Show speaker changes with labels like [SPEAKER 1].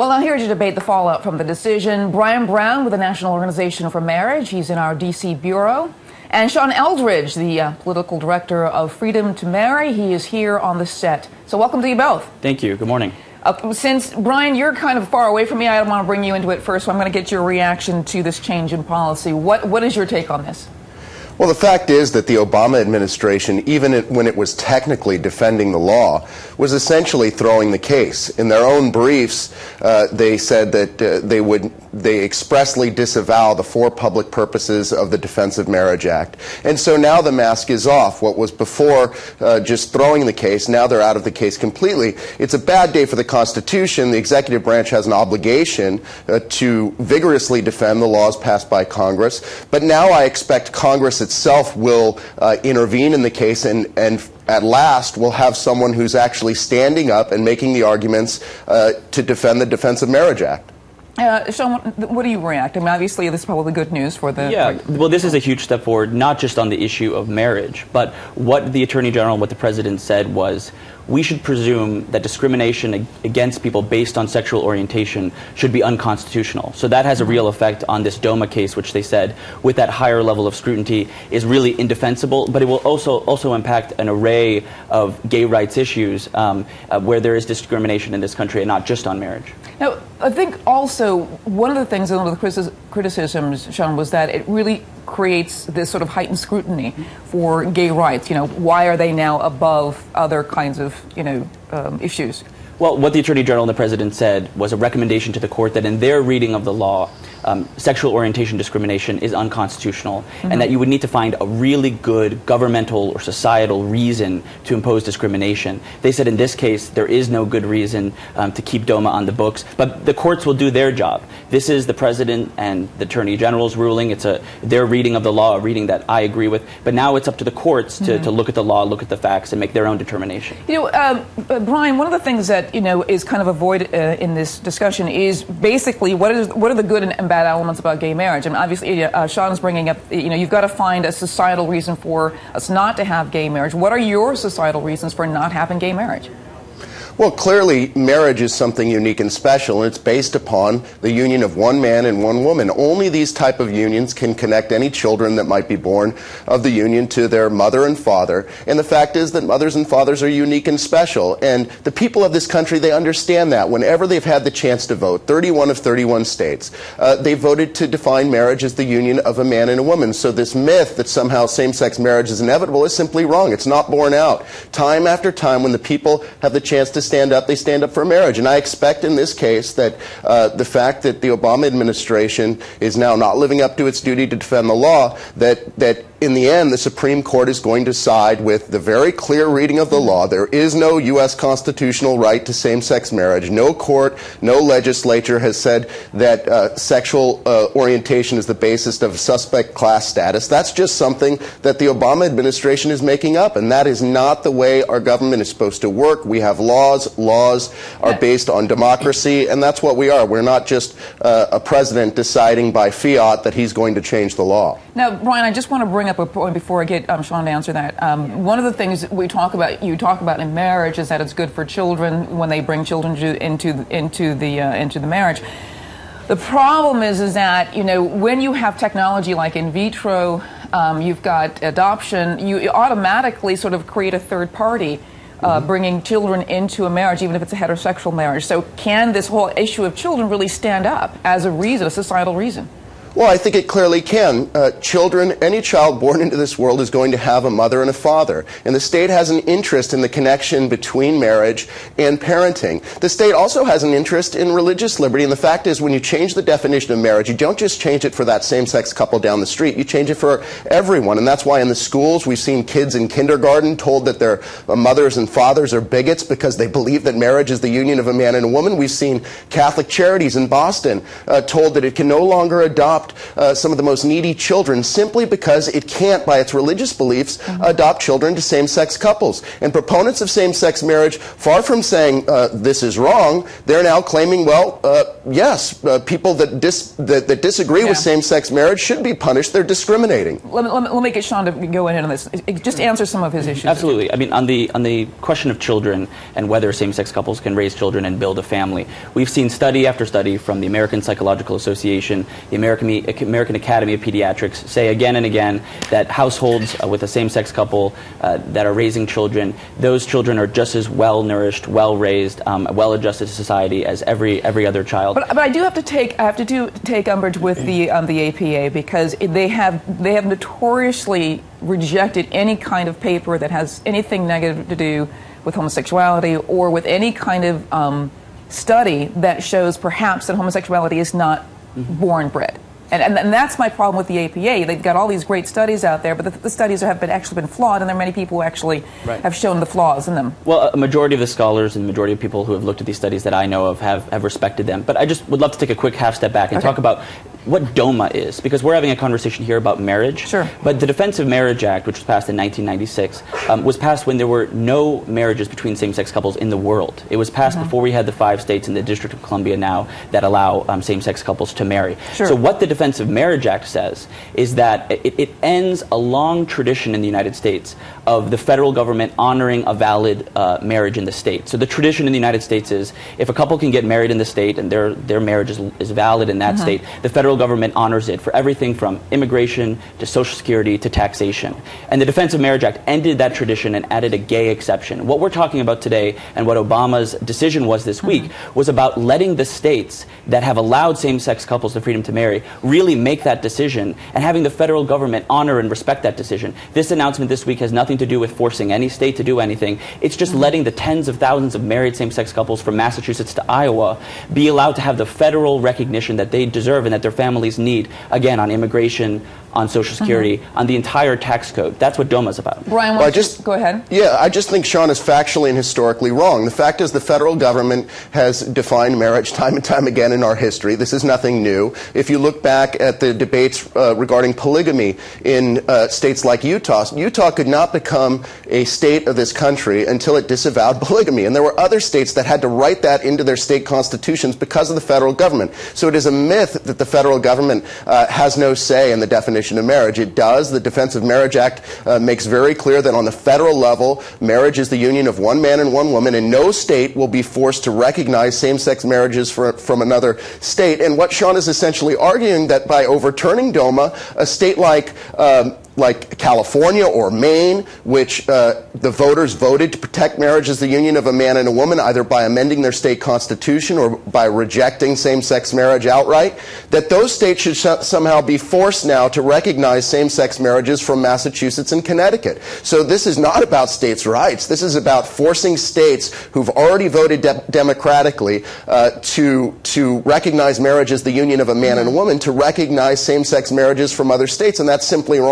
[SPEAKER 1] Well, now here to debate the fallout from the decision, Brian Brown with the National Organization for Marriage. He's in our D.C. bureau. And Sean Eldridge, the political director of Freedom to Marry. He is here on the set. So welcome to you both.
[SPEAKER 2] Thank you. Good morning.
[SPEAKER 1] Since, Brian, you're kind of far away from me, I don't want to bring you into it first, so I'm going to get your reaction to this change in policy. What is your take on this?
[SPEAKER 3] Well, the fact is that the Obama administration, even when it was technically defending the law, was essentially throwing the case. In their own briefs, they said that they expressly disavow the four public purposes of the Defense of Marriage Act. And so now the mask is off. What was before just throwing the case, now they're out of the case completely. It's a bad day for the Constitution. The executive branch has an obligation to vigorously defend the laws passed by Congress. But now I expect Congress itself will intervene in the case and at last we'll have someone who's actually standing up and making the arguments to defend the Defense of Marriage Act.
[SPEAKER 1] Sean, what do you react? I mean, obviously, this is probably good news for the...
[SPEAKER 2] Yeah, well, this is a huge step forward, not just on the issue of marriage, but what the Attorney General and what the President said was, we should presume that discrimination against people based on sexual orientation should be unconstitutional. So that has a real effect on this DOMA case, which they said, with that higher level of scrutiny, is really indefensible, but it will also impact an array of gay rights issues where there is discrimination in this country and not just on marriage.
[SPEAKER 1] Now, I think also one of the things, one of the criticisms, Sean, was that it really creates this sort of heightened scrutiny for gay rights. You know, why are they now above other kinds of, issues?
[SPEAKER 2] Well, what the Attorney General and the President said was a recommendation to the court that in their reading of the law, sexual orientation discrimination is unconstitutional, and that you would need to find a really good governmental or societal reason to impose discrimination. They said in this case there is no good reason to keep DOMA on the books, but the courts will do their job. This is the President and the Attorney General's ruling. It's their reading of the law, a reading that I agree with, but now it's up to the courts to look at the law, look at the facts, and make their own determination.
[SPEAKER 1] Brian, one of the things that is kind of avoided in this discussion is basically what are the good and bad elements about gay marriage. I mean, obviously, Sean's bringing up, you've got to find a societal reason for us not to have gay marriage. What are your societal reasons for not having gay marriage?
[SPEAKER 3] Well, clearly, marriage is something unique and special, and it's based upon the union of one man and one woman. Only these type of unions can connect any children that might be born of the union to their mother and father. And the fact is that mothers and fathers are unique and special. And the people of this country, they understand that. Whenever they've had the chance to vote, 31 of 31 states, they voted to define marriage as the union of a man and a woman. So this myth that somehow same-sex marriage is inevitable is simply wrong. It's not borne out. Time after time, when the people have the chance to stand up, they stand up for marriage. And I expect in this case that the fact that the Obama administration is now not living up to its duty to defend the law, that in the end the Supreme Court is going to side with the very clear reading of the law. There is no U.S. constitutional right to same-sex marriage. No court, no legislature has said that sexual orientation is the basis of suspect class status. That's just something that the Obama administration is making up, and that is not the way our government is supposed to work. We have laws. Laws are based on democracy, and that's what we are. We're not just a president deciding by fiat that he's going to change the law.
[SPEAKER 1] Now, Brian, I just want to bring up a point before I get Sean to answer that. One of the things you talk about in marriage is that it's good for children when they bring children into the marriage. The problem is that when you have technology like in vitro, you've got adoption, you automatically sort of create a third party. Bringing children into a marriage, even if it's a heterosexual marriage. So can this whole issue of children really stand up as a reason, a societal reason?
[SPEAKER 3] Well, I think it clearly can. Children, any child born into this world is going to have a mother and a father. And the state has an interest in the connection between marriage and parenting. The state also has an interest in religious liberty. And the fact is, when you change the definition of marriage, you don't just change it for that same-sex couple down the street. You change it for everyone. And that's why in the schools we've seen kids in kindergarten told that their mothers and fathers are bigots because they believe that marriage is the union of a man and a woman. We've seen Catholic Charities in Boston told that it can no longer adopt adopt some of the most needy children simply because it can't, by its religious beliefs, adopt children to same-sex couples. And proponents of same-sex marriage, far from saying this is wrong, they're now claiming, well, yes, people that disagree with same-sex marriage should be punished. They're discriminating.
[SPEAKER 1] Let me get Sean to go in on this. Just answer some of his issues.
[SPEAKER 2] Absolutely. I mean, on the question of children and whether same-sex couples can raise children and build a family, we've seen study after study from the American Psychological Association, the American Academy of Pediatrics say again and again that households with a same-sex couple that are raising children, those children are just as well-nourished, well-raised, well-adjusted to society as every other child.
[SPEAKER 1] But I do have to take umbrage with the APA, because they have notoriously rejected any kind of paper that has anything negative to do with homosexuality or with any kind of study that shows perhaps that homosexuality is not born bred. And that's my problem with the APA. They've got all these great studies out there, but the studies have actually been flawed, and there are many people who actually have shown the flaws in them.
[SPEAKER 2] Well, a majority of the scholars and the majority of people who have looked at these studies that I know of have respected them. But I just would love to take a quick half step back and talk about what DOMA is, because we're having a conversation here about marriage.
[SPEAKER 1] Sure.
[SPEAKER 2] But the Defense of Marriage Act, which was passed in 1996, was passed when there were no marriages between same-sex couples in the world. It was passed before we had the 5 states in the District of Columbia now that allow same-sex couples to marry.
[SPEAKER 1] Sure.
[SPEAKER 2] So what the Defense of Marriage Act says is that it ends a long tradition in the United States of the federal government honoring a valid marriage in the state. So the tradition in the United States is if a couple can get married in the state and their marriage is valid in that state, the federal government honors it for everything from immigration to Social Security to taxation. And the Defense of Marriage Act ended that tradition and added a gay exception. What we're talking about today and what Obama's decision was this week was about letting the states that have allowed same-sex couples the freedom to marry really make that decision and having the federal government honor and respect that decision. This announcement this week has nothing to do with forcing any state to do anything. It's just letting the tens of thousands of married same-sex couples from Massachusetts to Iowa be allowed to have the federal recognition that they deserve and that their families need, again, on immigration, on Social Security, on the entire tax code. That's what DOMA is about.
[SPEAKER 1] Brian, go ahead.
[SPEAKER 3] Yeah, I just think Sean is factually and historically wrong. The fact is the federal government has defined marriage time and time again in our history. This is nothing new. If you look back at the debates regarding polygamy in states like Utah, Utah could not become a state of this country until it disavowed polygamy. And there were other states that had to write that into their state constitutions because of the federal government. So it is a myth that the federal government has no say in the definition of marriage. It does. The Defense of Marriage Act makes very clear that on the federal level, marriage is the union of one man and one woman, and no state will be forced to recognize same-sex marriages from another state. And what Sean is essentially arguing that by overturning DOMA, a state like California or Maine, which the voters voted to protect marriage as the union of a man and a woman, either by amending their state constitution or by rejecting same-sex marriage outright, that those states should somehow be forced now to recognize same-sex marriages from Massachusetts and Connecticut. So this is not about states' rights. This is about forcing states who've already voted democratically to recognize marriage as the union of a man and a woman to recognize same-sex marriages from other states, and that's simply wrong.